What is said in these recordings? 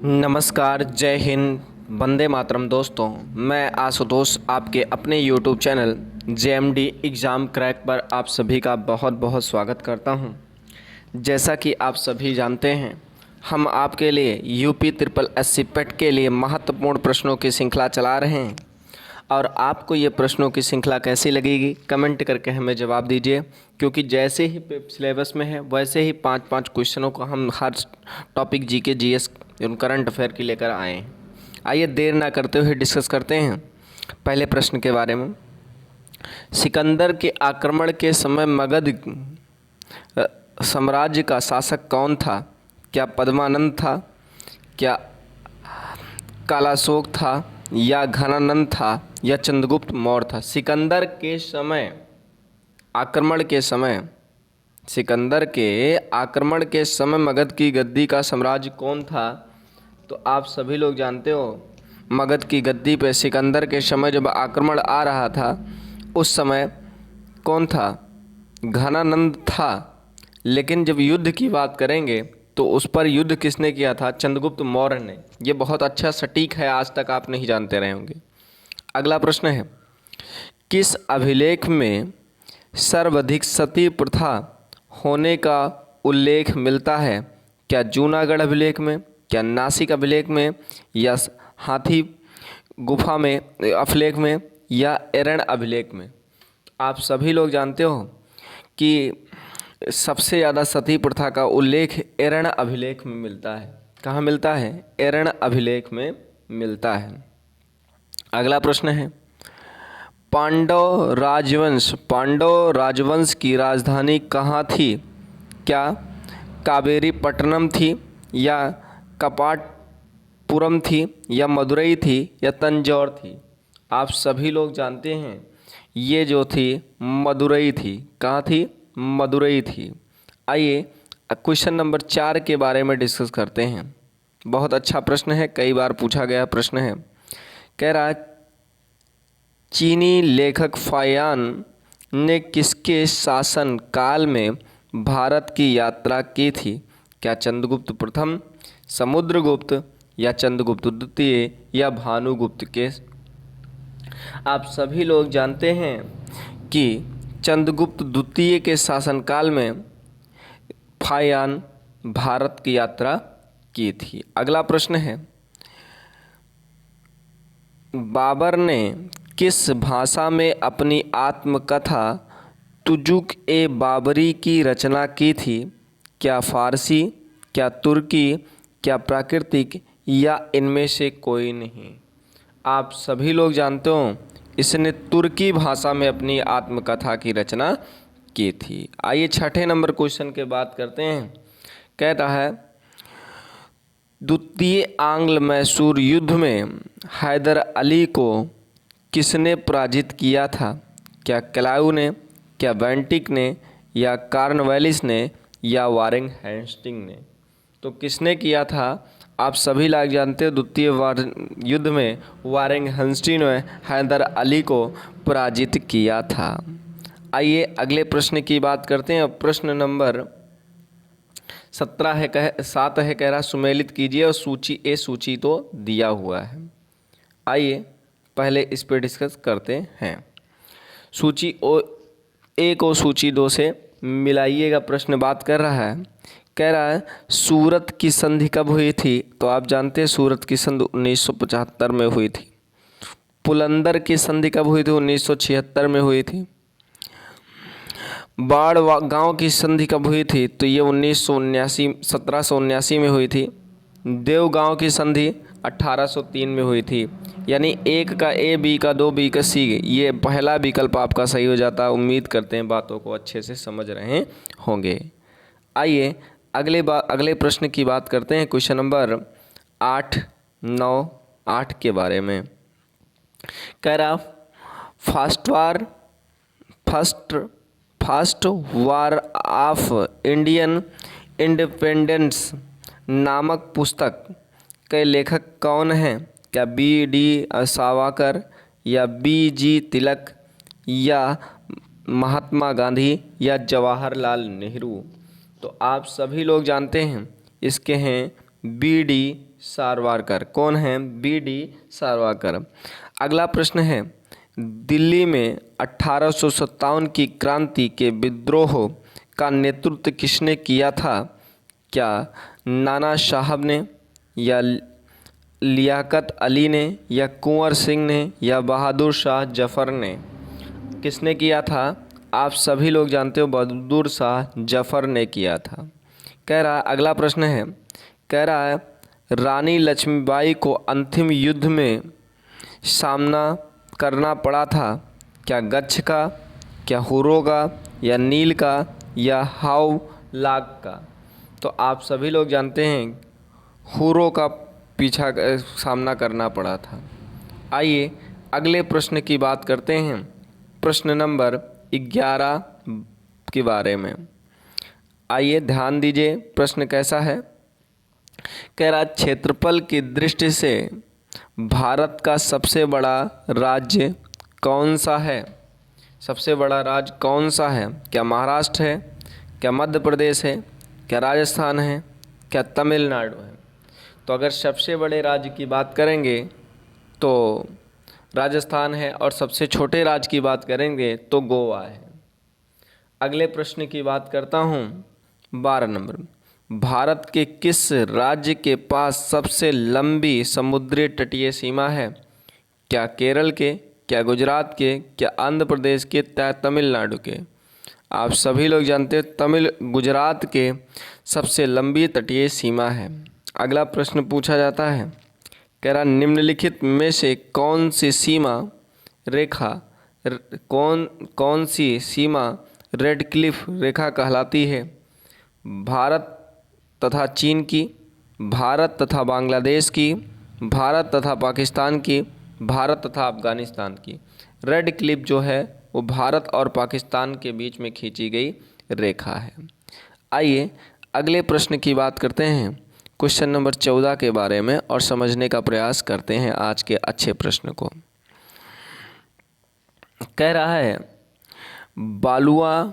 नमस्कार, जय हिंद, वंदे मातरम। दोस्तों, मैं आशुतोष आपके अपने YouTube channel JMD exam crack पर आप सभी का बहुत बहुत स्वागत करता हूं। जैसा कि आप सभी जानते हैं, हम आपके लिए यूपी ट्रिपल एससी पेट के लिए महत्वपूर्ण प्रश्नों की श्रृंखला चला रहे हैं और आपको ये प्रश्नों की श्रृंखला कैसी लगेगी कमेंट करके हमें जवाब दीजिए, क्योंकि जैसे ही सिलेबस में है वैसे ही 5-5 क्वेश्चनों को हम हर topic GK GS current affair की लेकर आए हैं। आइए देर ना करते हुए डिस्कस करते हैं पहले प्रश्न के बारे में। सिकंदर के आक्रमण के समय मगध साम्राज्य का शासक कौन था? क्या पद्मानंद था, क्या कालाशोक था, या घनानंद था, या चंद्रगुप्त मौर्य था? सिकंदर के आक्रमण के समय मगध की गद्दी का साम्राज्य कौन था? तो आप सभी लोग जानते हो, मगध की गद्दी पे सिकंदर के समय जब आक्रमण आ रहा था उस समय कौन था? घनानंद था। लेकिन जब युद्ध की बात करेंगे तो उस पर युद्ध किसने किया था? चंद्रगुप्त मौर्य ने। ये बहुत अच्छा सटीक है, आज तक आप नहीं जानते रहे होंगे। अगला प्रश्न है, किस अभिलेख में सर्वाधिक सती प्रथा होने का उल्लेख मिलता है? क्या जूनागढ़ अभिलेख में, क्या नासिक अभिलेख में, या हाथी गुफा में अभिलेख में, या एरण्य अभिलेख में? आप सभी लोग जानते हो कि सबसे ज़्यादा सती प्रथा का उल्लेख एरण्य अभिलेख में मिलता है। कहाँ मिलता है? एरण्य अभिलेख में मिलता है। अगला प्रश्न है, पांडव राजवंश की राजधानी कहाँ थी? क्या कावेरी पट्टनम थी, या कपाटपुरम थी, या मदुरई थी, या तंजौर थी? आप सभी लोग जानते हैं ये जो थी मदुरई थी। कहाँ थी? मदुरई थी। आइए क्वेश्चन नंबर 4 के बारे में डिस्कस करते हैं। बहुत अच्छा प्रश्न है, कई बार पूछा गया प्रश्न है। कह रहा है, चीनी लेखक फाहियान ने किसके शासन काल में भारत की यात्रा की थी? क्या चंद्रगुप्त प्रथम, समुद्रगुप्त, या चंद्रगुप्त द्वितीय, या भानुगुप्त के? आप सभी लोग जानते हैं कि चंद्रगुप्त द्वितीय के शासनकाल में फाहियान भारत की यात्रा की थी। अगला प्रश्न है, बाबर ने किस भाषा में अपनी आत्मकथा तुजुक ए बाबरी की रचना की थी? क्या फारसी, क्या तुर्की, क्या प्राकृतिक, या इनमें से कोई नहीं? आप सभी लोग जानते हो इसने तुर्की भाषा में अपनी आत्मकथा की रचना की थी। आइए छठे नंबर क्वेश्चन के बात करते हैं। कहता है, द्वितीय आंग्ल मैसूर युद्ध में हैदर अली को किसने पराजित किया था? क्या क्लाइव ने, क्या बेंटिक ने, या कॉर्नवालिस ने, या वारेन हेस्टिंग ने? तो किसने किया था? आप सभी लोग जानते हो द्वितीय युद्ध में वारेन हेस्टिंग ने हैदर अली को पराजित किया था। आइए अगले प्रश्न की बात करते हैं। प्रश्न नंबर 7 है, कह रहा सुमेलित कीजिए और सूची तो दिया हुआ है। आइए पहले इस पर डिस्कस करते हैं। सूची 1 और सूची 2 से मिलाइएगा। प्रश्न बात कर रहा है, कह रहा है सूरत की संधि कब हुई थी? तो आप जानते हैं सूरत की संधि 1975 में हुई थी। पुलंदर की संधि कब हुई थी? 1976 में हुई थी। बाढ़ गांव की संधि कब हुई थी? तो ये 1779 में हुई थी। देवगांव की संधि 1803 में हुई थी। यानी 1 का ए, बी का 2, बी का सी, ये पहला विकल्प आपका सही हो जाता है। उम्मीद करते हैं बातों को अच्छे से समझ रहे होंगे। आइए अगले प्रश्न की बात करते हैं। क्वेश्चन नंबर 8, 9, 8 के बारे में कह रहा, first war of Indian independence नामक पुस्तक के लेखक कौन हैं? क्या B.D. सावरकर, या B.G. तिलक, या महात्मा गांधी, या जवाहरलाल नेहरू? तो आप सभी लोग जानते हैं इसके हैं B.D. सावरकर। कौन है? बी.डी. सावरकर। अगला प्रश्न है, दिल्ली में 1857 की क्रांति के विद्रोह का नेतृत्व किसने किया था? क्या नाना साहब ने, या लियाकत अली ने, या कुंवर सिंह ने, या बहादुर शाह जफर ने? किसने किया था? आप सभी लोग जानते हो, बहादुर शाह जफर ने किया था। कह रहा है, अगला प्रश्न है, कह रहा है रानी लक्ष्मीबाई को अंतिम युद्ध में सामना करना पड़ा था, क्या गच्छ का, क्या हुरो का, या नील का, या हावलाग का? तो आप सभी लोग जानते हैं हुरो का सामना करना पड़ा था। आइए अगले प्रश्न की बात करते हैं, प्रश्न नंबर 11 के बारे में। आइए ध्यान दीजिए, प्रश्न कैसा है? कह रहा क्षेत्रफल की दृष्टि से भारत का सबसे बड़ा राज्य कौन सा है? सबसे बड़ा राज्य कौन सा है? क्या महाराष्ट्र है, क्या मध्य प्रदेश है, क्या राजस्थान है, क्या तमिलनाडु है? तो अगर सबसे बड़े राज्य की बात करेंगे तो राजस्थान है, और सबसे छोटे राज्य की बात करेंगे तो गोवा है। अगले प्रश्न की बात करता हूँ, 12 नंबर। भारत के किस राज्य के पास सबसे लंबी समुद्री तटीय सीमा है? क्या केरल के, क्या गुजरात के, क्या आंध्र प्रदेश के, क्या तमिलनाडु के? आप सभी लोग जानते हैं गुजरात के सबसे लंबी तटीय सीमा है। अगला प्रश्न पूछा जाता है, कह रहा निम्नलिखित में से कौन सी सीमा रेखा कौन सी सीमा रेड क्लिफ रेखा कहलाती है? भारत तथा चीन की, भारत तथा बांग्लादेश की, भारत तथा पाकिस्तान की, भारत तथा अफगानिस्तान की? रेड क्लिफ जो है वो भारत और पाकिस्तान के बीच में खींची गई रेखा है। आइए अगले प्रश्न की बात करते हैं, क्वेश्चन नंबर 14 के बारे में, और समझने का प्रयास करते हैं आज के अच्छे प्रश्न को। कह रहा है बालुआ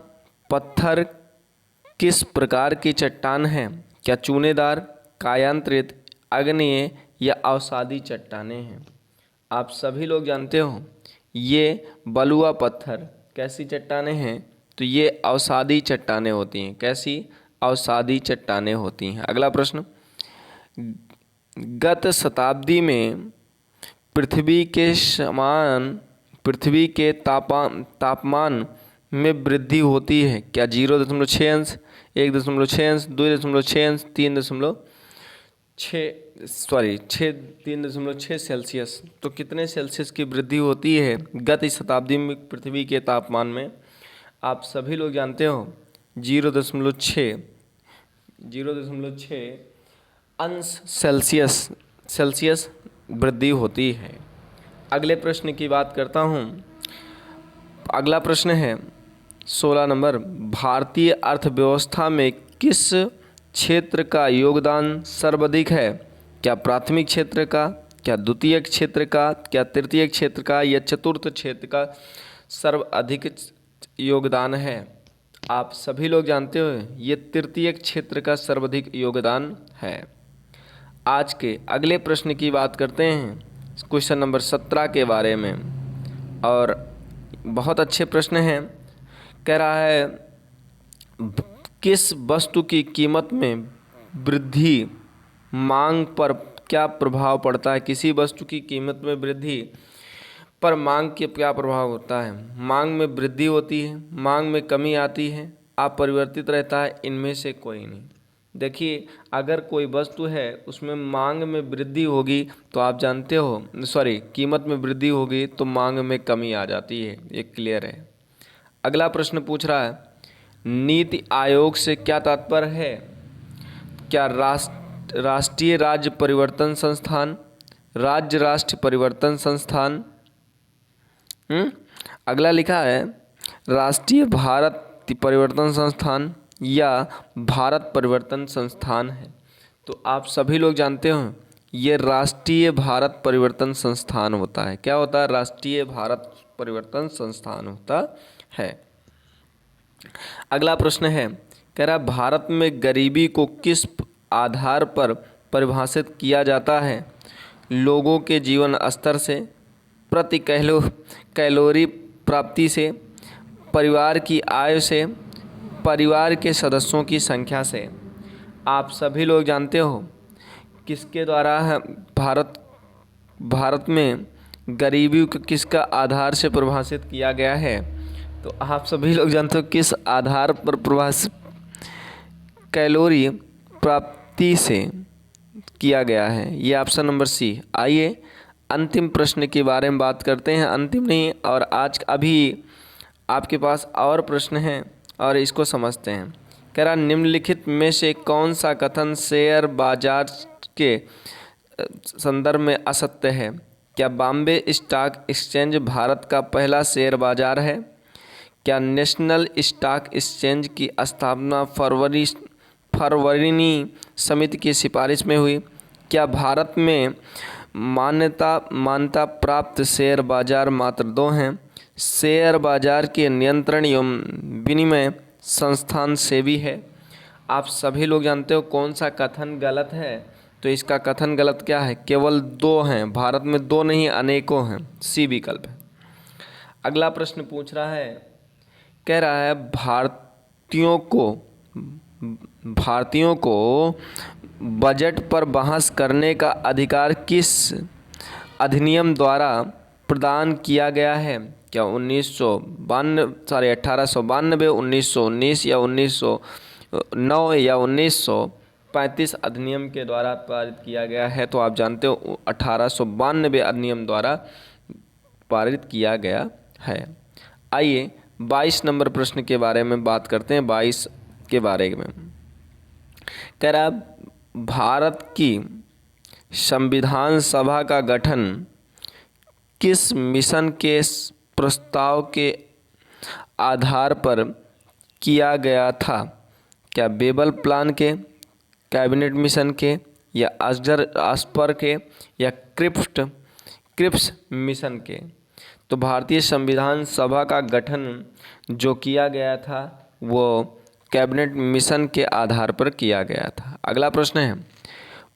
पत्थर किस प्रकार की चट्टान है? क्या चूनेदार, कायांतरित, आग्नेय, या अवसादी चट्टानें हैं? आप सभी लोग जानते हो ये बलुआ पत्थर कैसी चट्टानें हैं? तो ये अवसादी चट्टानें होती हैं। कैसी? अवसादी चट्टानें होती हैं। अगला प्रश्न, गत शताब्दी में पृथ्वी के तापमान में वृद्धि होती है। क्या 0.6 अंश, 1.6 अंश, 2.6 अंश, 3.6 सेल्सियस? तो कितने सेल्सियस की वृद्धि होती है गत शताब्दी में पृथ्वी के तापमान में? आप सभी लोग जानते हो 0.6 अंश सेल्सियस वृद्धि होती है। अगले प्रश्न की बात करता हूँ। अगला प्रश्न है 16 नंबर, भारतीय अर्थव्यवस्था में किस क्षेत्र का योगदान सर्वाधिक है? क्या प्राथमिक क्षेत्र का, क्या द्वितीयक क्षेत्र का, क्या तृतीयक क्षेत्र का, या चतुर्थ क्षेत्र का सर्वाधिक योगदान है? आप सभी लोग जानते हो ये तृतीयक क्षेत्र का सर्वाधिक योगदान है। आज के अगले प्रश्न की बात करते हैं, क्वेश्चन नंबर 17 के बारे में, और बहुत अच्छे प्रश्न हैं। कह रहा है किस वस्तु की कीमत में वृद्धि मांग पर क्या प्रभाव पड़ता है? किसी वस्तु की कीमत में वृद्धि पर मांग के क्या प्रभाव होता है? मांग में वृद्धि होती है, मांग में कमी आती है, अपरिवर्तित रहता है, इनमें से कोई नहीं। देखिए अगर कोई वस्तु है उसमें मांग में वृद्धि होगी तो आप जानते हो कीमत में वृद्धि होगी तो मांग में कमी आ जाती है, ये क्लियर है। अगला प्रश्न पूछ रहा है नीति आयोग से क्या तात्पर्य है? क्या राष्ट्रीय राज्य परिवर्तन संस्थान, राज्य राष्ट्र परिवर्तन संस्थान? अगला लिखा है राष्ट्रीय भारत परिवर्तन संस्थान या भारत परिवर्तन संस्थान है। तो आप सभी लोग जानते हो ये राष्ट्रीय भारत परिवर्तन संस्थान होता है। क्या होता है? राष्ट्रीय भारत परिवर्तन संस्थान होता है। अगला प्रश्न है कह रहा भारत में गरीबी को किस आधार पर परिभाषित किया जाता है लोगों के जीवन स्तर से, प्रति कैलोरी प्राप्ति से, परिवार की आय से, परिवार के सदस्यों की संख्या से। आप सभी लोग जानते हो किसके द्वारा भारत में गरीबी को किसका आधार से परिभाषित किया गया है? तो आप सभी लोग जानते हो किस आधार पर परिभाषित कैलोरी प्राप्ति से किया गया है? ये ऑप्शन नंबर सी। आइए अंतिम प्रश्न के बारे में बात करते हैं। अंतिम नहीं, और आज अभी आपके पास और प्रश्न हैं और इसको समझते हैं। कह रहा निम्नलिखित में से कौन सा कथन शेयर बाजार के संदर्भ में असत्य है? क्या बॉम्बे स्टॉक एक्सचेंज भारत का पहला शेयर बाजार है? क्या नेशनल स्टॉक एक्सचेंज की स्थापना फरवरी समिति की सिफारिश में हुई? क्या भारत में मान्यता प्राप्त शेयर बाजार मात्र 2 हैं? शेयर बाजार के नियंत्रण एवं विनिमय संस्थान सेबी है। आप सभी लोग जानते हो कौन सा कथन गलत है? तो इसका कथन गलत क्या है? केवल 2 हैं, भारत में 2 नहीं अनेकों हैं, सी विकल्प है। अगला प्रश्न पूछ रहा है, कह रहा है भारतीयों को बजट पर बहस करने का अधिकार किस अधिनियम द्वारा प्रदान किया गया है? क्या 1892, 1919 या 1909 या 1935 अधिनियम के द्वारा पारित किया गया है? तो आप जानते हो 1892 अधिनियम द्वारा पारित किया गया है। आइए 22 नंबर प्रश्न के बारे में बात करते हैं। 22 के बारे में कह रहा भारत की संविधान सभा का गठन किस मिशन के प्रस्ताव के आधार पर किया गया था? क्या बेबल प्लान के, कैबिनेट मिशन के, या आस्पर के, या क्रिप्स मिशन के? तो भारतीय संविधान सभा का गठन जो किया गया था वो कैबिनेट मिशन के आधार पर किया गया था। अगला प्रश्न है,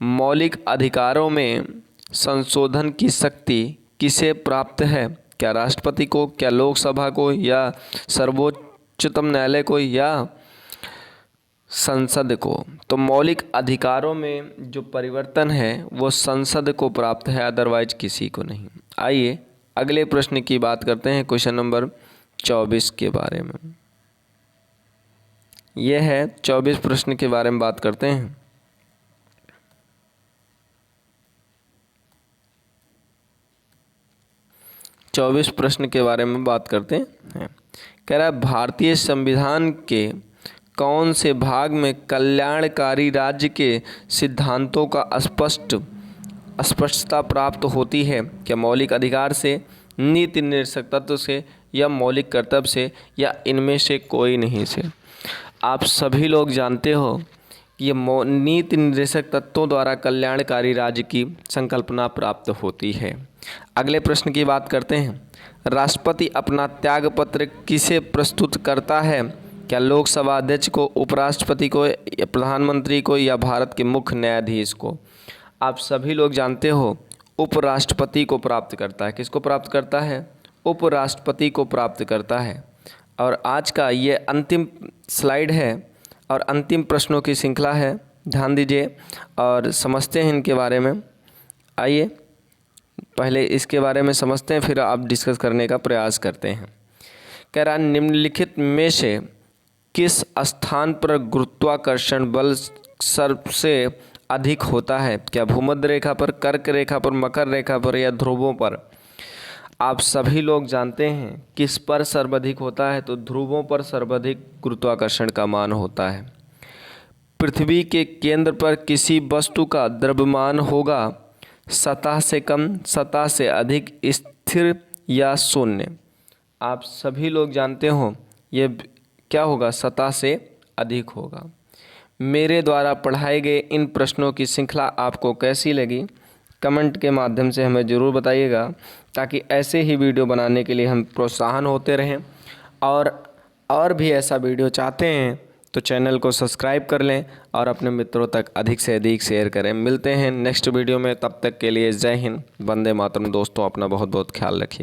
मौलिक अधिकारों में संशोधन की शक्ति किसे प्राप्त है? क्या राष्ट्रपति को, क्या लोकसभा को, या सर्वोच्चतम न्यायालय को, या संसद को? तो मौलिक अधिकारों में जो परिवर्तन है वो संसद को प्राप्त है, अदरवाइज किसी को नहीं। आइए अगले प्रश्न की बात करते हैं, क्वेश्चन नंबर 24 के बारे में। यह है 24 प्रश्न के बारे में बात करते हैं। चौबीस प्रश्न के बारे में बात करते हैं। कह रहा है भारतीय संविधान के कौन से भाग में कल्याणकारी राज्य के सिद्धांतों का स्पष्टता प्राप्त होती है? क्या मौलिक अधिकार से, नीति निर्देशक तत्व से, या मौलिक कर्तव्य से, या इनमें से कोई नहीं से? आप सभी लोग जानते हो कि ये नीति निर्देशक तत्वों द्वारा कल्याणकारी राज्य की संकल्पना प्राप्त होती है। अगले प्रश्न की बात करते हैं। राष्ट्रपति अपना त्यागपत्र किसे प्रस्तुत करता है? क्या लोकसभा अध्यक्ष को, उपराष्ट्रपति को, या प्रधानमंत्री को, या भारत के मुख्य न्यायाधीश को? आप सभी लोग जानते हो उपराष्ट्रपति को प्राप्त करता है। किसको प्राप्त करता है? उपराष्ट्रपति को प्राप्त करता है। और आज का ये अंतिम स्लाइड है और अंतिम प्रश्नों की श्रृंखला है, ध्यान दीजिए और समझते हैं इनके बारे में। आइए पहले इसके बारे में समझते हैं, फिर आप डिस्कस करने का प्रयास करते हैं। कह रहा निम्नलिखित में से किस स्थान पर गुरुत्वाकर्षण बल सबसे अधिक होता है? क्या भूमध्य रेखा पर, कर्क रेखा पर, मकर रेखा पर, या ध्रुवों पर? आप सभी लोग जानते हैं किस पर सर्वाधिक होता है? तो ध्रुवों पर सर्वाधिक गुरुत्वाकर्षण का मान होता है। पृथ्वी के केंद्र पर किसी वस्तु का द्रव्यमान होगा सतह से कम, सतह से अधिक, स्थिर या शून्य? आप सभी लोग जानते हो ये क्या होगा? सतह से अधिक होगा। मेरे द्वारा पढ़ाए गए इन प्रश्नों की श्रृंखला आपको कैसी लगी कमेंट के माध्यम से हमें ज़रूर बताइएगा, ताकि ऐसे ही वीडियो बनाने के लिए हम प्रोत्साहन होते रहें। और भी ऐसा वीडियो चाहते हैं तो चैनल को सब्सक्राइब कर लें और अपने मित्रों तक अधिक से अधिक शेयर करें। मिलते हैं नेक्स्ट वीडियो में, तब तक के लिए जय हिंद, वंदे मातरम। दोस्तों अपना बहुत बहुत ख्याल रखिए।